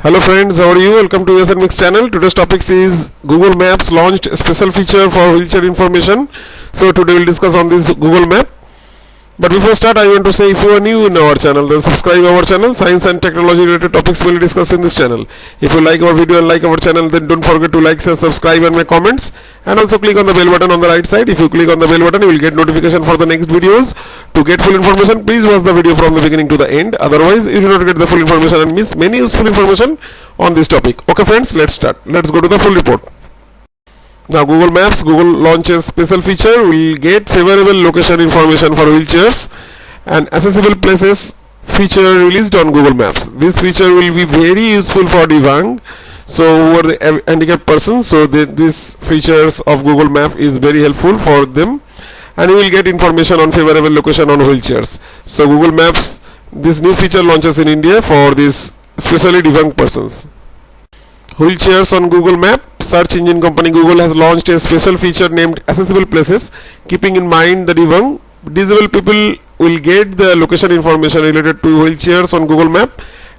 Hello friends, how are you? Welcome to SN Mix channel. Today's topic is Google Maps launched a special feature for wheelchair information. So today we'll discuss on this Google Map. But before start, I want to say if you are new in our channel, then subscribe our channel. Science and technology related topics will be discussed in this channel. If you like our video and like our channel, then don't forget to like, share, subscribe and make comments. And also click on the bell button on the right side. If you click on the bell button, you will get notification for the next videos. To get full information, please watch the video from the beginning to the end. Otherwise, you will not get the full information and miss many useful information on this topic. Okay friends, let's start. Let's go to the full report. Now Google Maps, Google launches special feature will get favorable location information for wheelchairs and accessible places feature released on Google Maps. This feature will be very useful for Divang, so who are the handicapped persons. So these features of Google Map is very helpful for them, and you will get information on favorable location on wheelchairs. So Google Maps, this new feature launches in India for these especially Divang persons. Wheelchairs on Google Map. Search engine company Google has launched a special feature named Accessible Places. Keeping in mind the Divang, disabled people will get the location information related to wheelchairs on Google Map.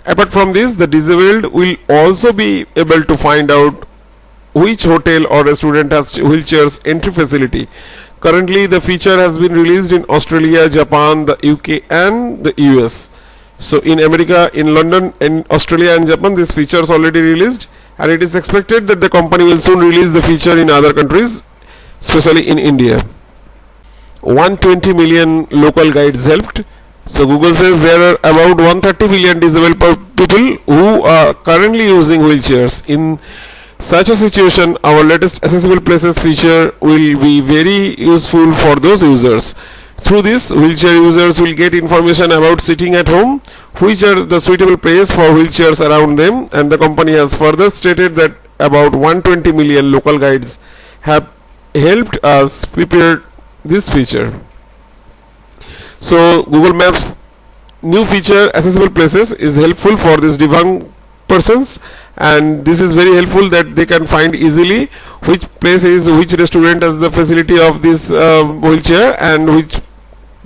Apart from this, the disabled will also be able to find out which hotel or restaurant has wheelchairs entry facility. Currently, the feature has been released in Australia, Japan, the UK and the US. So in America, in London, in Australia and Japan, this feature is already released, and it is expected that the company will soon release the feature in other countries, especially in India. 120 million local guides helped. So Google says there are about 130 million disabled people who are currently using wheelchairs. In such a situation, our latest accessible places feature will be very useful for those users. Through this, wheelchair users will get information about sitting at home, which are the suitable places for wheelchairs around them, and the company has further stated that about 120 million local guides have helped us prepare this feature. So Google Maps new feature accessible places is helpful for these Divang persons, and this is very helpful that they can find easily which place is, which restaurant has the facility of this wheelchair, and which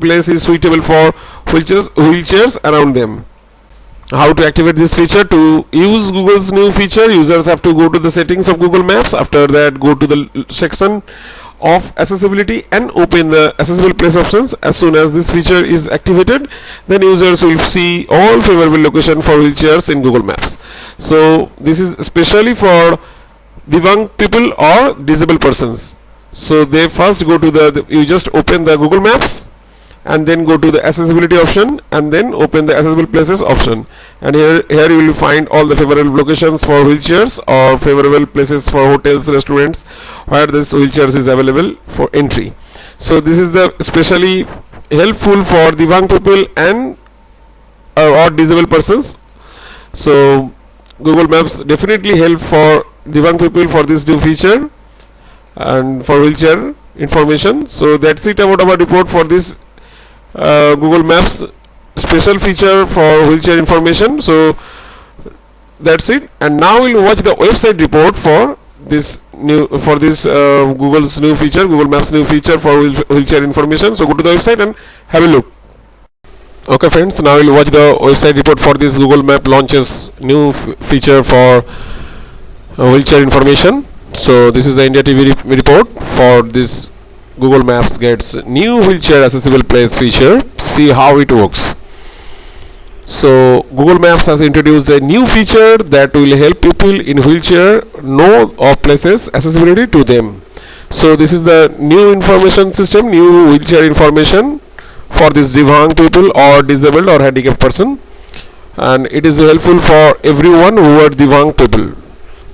place is suitable for wheelchairs around them. How to activate this feature? To use Google's new feature, users have to go to the settings of Google Maps. After that, go to the section of accessibility and open the accessible place options. As soon as this feature is activated, then users will see all favorable location for wheelchairs in Google Maps. So this is especially for Divang people or disabled persons. So they first go to you just open the Google Maps and then go to the accessibility option and then open the accessible places option, and here you will find all the favorable locations for wheelchairs or favorable places for hotels, restaurants where this wheelchairs is available for entry. So this is the especially helpful for Divang people and or disabled persons. So Google Maps definitely help for Divang people for this new feature and for wheelchair information. So that's it about our report for this Google Maps special feature for wheelchair information. So that's it, and now we'll watch the website report for this Google's new feature, Google Maps new feature for wheelchair information. So go to the website and have a look. Okay friends, now we'll watch the website report for this Google Map launches new feature for wheelchair information. So this is the India TV report for this Google Maps gets new wheelchair accessible place feature. See how it works. So Google Maps has introduced a new feature that will help people in wheelchair know of places accessibility to them. So this is the new information system, new wheelchair information for this Divang people or disabled or handicapped person, and it is helpful for everyone who are Divang people.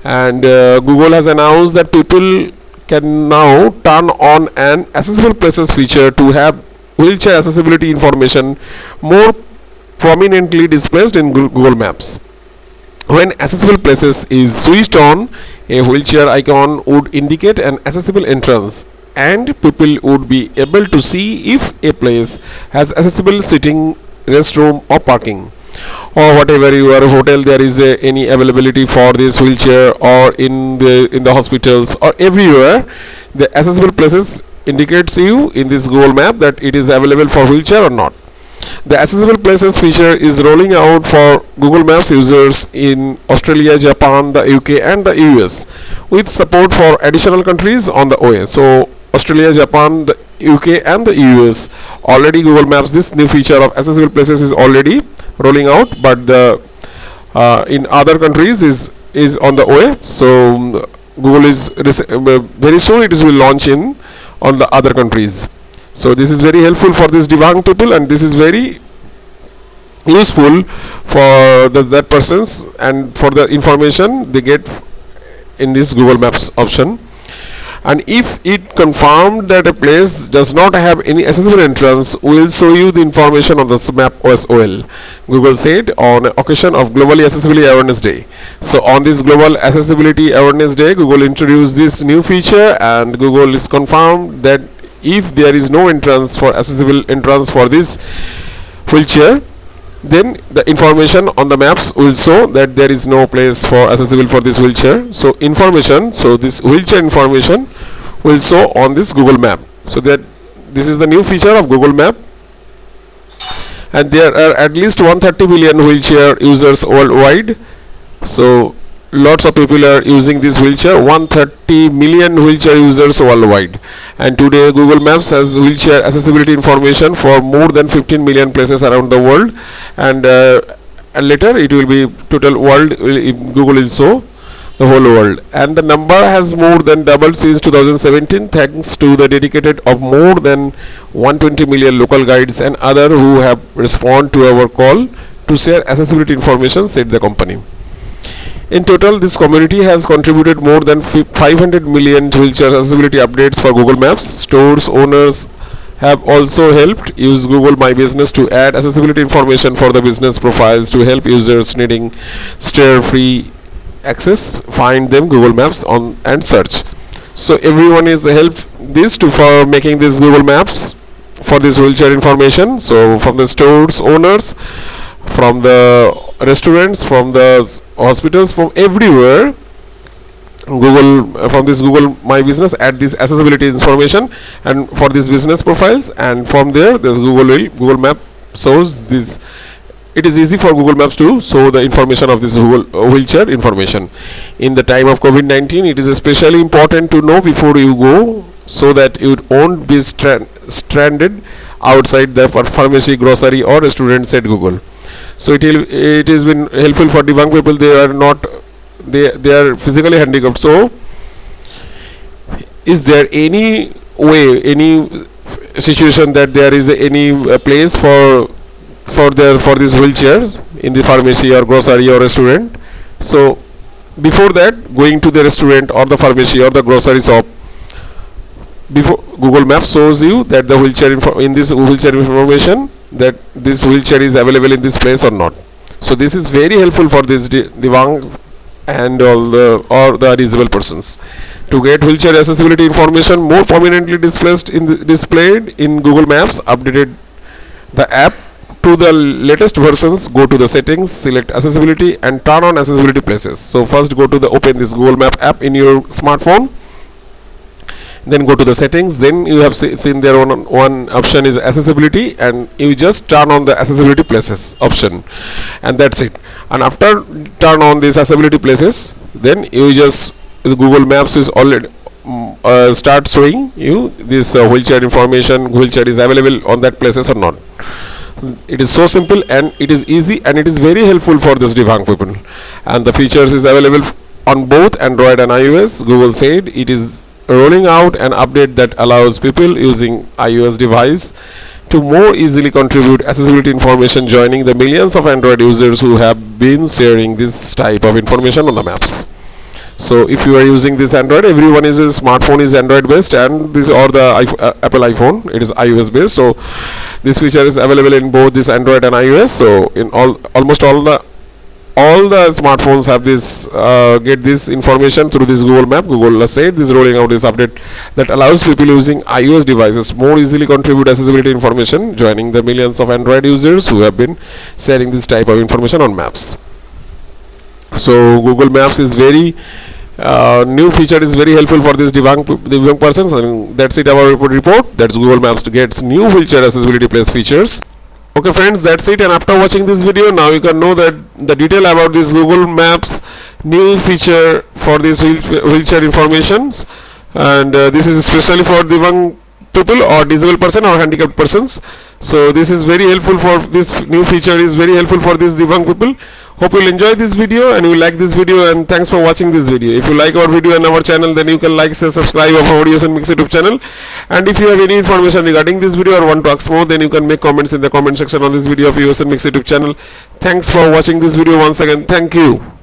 And Google has announced that people can now turn on an accessible places feature to have wheelchair accessibility information more prominently displayed in Google Maps. When accessible places is switched on, a wheelchair icon would indicate an accessible entrance, and people would be able to see if a place has accessible sitting, restroom or parking, or whatever your hotel there is any availability for this wheelchair, or in the hospitals or everywhere the accessible places indicates you in this Google Map that it is available for wheelchair or not. The accessible places feature is rolling out for Google Maps users in Australia, Japan, the UK and the US with support for additional countries on the OA. So Australia, Japan, the UK and the US already Google Maps, this new feature of accessible places is already rolling out, but the in other countries is on the OA. So Google is very soon it will launch in on the other countries. So this is very helpful for this Divyang people, and this is very useful for that persons and for the information they get in this Google Maps option. And if it confirmed that a place does not have any accessible entrance, we will show you the information on the Map OS OL. Google said on occasion of Globally Accessibility Awareness Day. So on this Global Accessibility Awareness Day, Google introduced this new feature, and Google is confirmed that if there is no entrance for accessible entrance for this wheelchair, then the information on the maps will show that there is no place for accessible for this wheelchair. So information, so this wheelchair information will show on this Google Map. So that this is the new feature of Google Map, and there are at least 130 million wheelchair users worldwide. So lots of people are using this wheelchair, 130 million wheelchair users worldwide. And today Google Maps has wheelchair accessibility information for more than 15 million places around the world, and later it will be total world. Google will show the whole world, and the number has more than doubled since 2017 thanks to the dedicated of more than 120 million local guides and other who have responded to our call to share accessibility information, said the company. In total, this community has contributed more than 500 million wheelchair accessibility updates for Google Maps. Stores owners have also helped use Google My Business to add accessibility information for the business profiles to help users needing stair-free access find them Google Maps on and search. So everyone is help this to for making this Google Maps for this wheelchair information. So from the stores owners, from the restaurants, from the hospitals, from everywhere, Google from this Google My Business add this accessibility information and for these business profiles, and from there this Google Map shows this. It is easy for Google Maps to show the information of this wheelchair information. In the time of COVID-19, it is especially important to know before you go, so that you won't be stranded outside the pharmacy, grocery or restaurant, said Google. So it has been helpful for Divyang people. They are physically handicapped. So is there any way, any situation that there is any place for this wheelchair in the pharmacy or grocery or restaurant? So before that, going to the restaurant or the pharmacy or the grocery shop, before Google Maps shows you that the wheelchair in this wheelchair information, that this wheelchair is available in this place or not. So this is very helpful for this Divyang and all the disabled persons to get wheelchair accessibility information more prominently displayed in Google Maps. Updated the app to the latest versions. Go to the settings, select accessibility and turn on accessibility places. So first go to the open this Google Map app in your smartphone, then go to the settings, then you have seen there one option is accessibility, and you just turn on the accessibility places option, and that's it. And after turn on this accessibility places, then you just Google Maps is already start showing you this wheelchair information, wheelchair is available on that places or not. It is so simple and it is easy and it is very helpful for this Divyang people, and the features is available on both Android and iOS. Google said it is rolling out an update that allows people using iOS device to more easily contribute accessibility information, joining the millions of Android users who have been sharing this type of information on the maps. So if you are using this Android, everyone is a smartphone is Android based, and this or the Apple iPhone, it is iOS based. So this feature is available in both this Android and iOS. So in almost all the smartphones have this get this information through this Google Map. Google has said this rolling out this update that allows people using iOS devices more easily contribute accessibility information, joining the millions of Android users who have been sharing this type of information on maps. So Google Maps is very new feature is very helpful for this Divyang persons, and that's it our report. That's Google Maps to get new wheelchair accessibility place features. Okay friends, that's it, and after watching this video now you can know that the detail about this Google Maps new feature for this wheelchair informations, and this is especially for Divang people or disabled person or handicapped persons. So this is very helpful for this new feature is very helpful for these Divang people. Hope you will enjoy this video and you will like this video, and thanks for watching this video. If you like our video and our channel, then you can like, share, subscribe our Audio and Mix YouTube channel. And if you have any information regarding this video or want to ask more, then you can make comments in the comment section on this video of Audio and Mix YouTube channel. Thanks for watching this video once again. Thank you.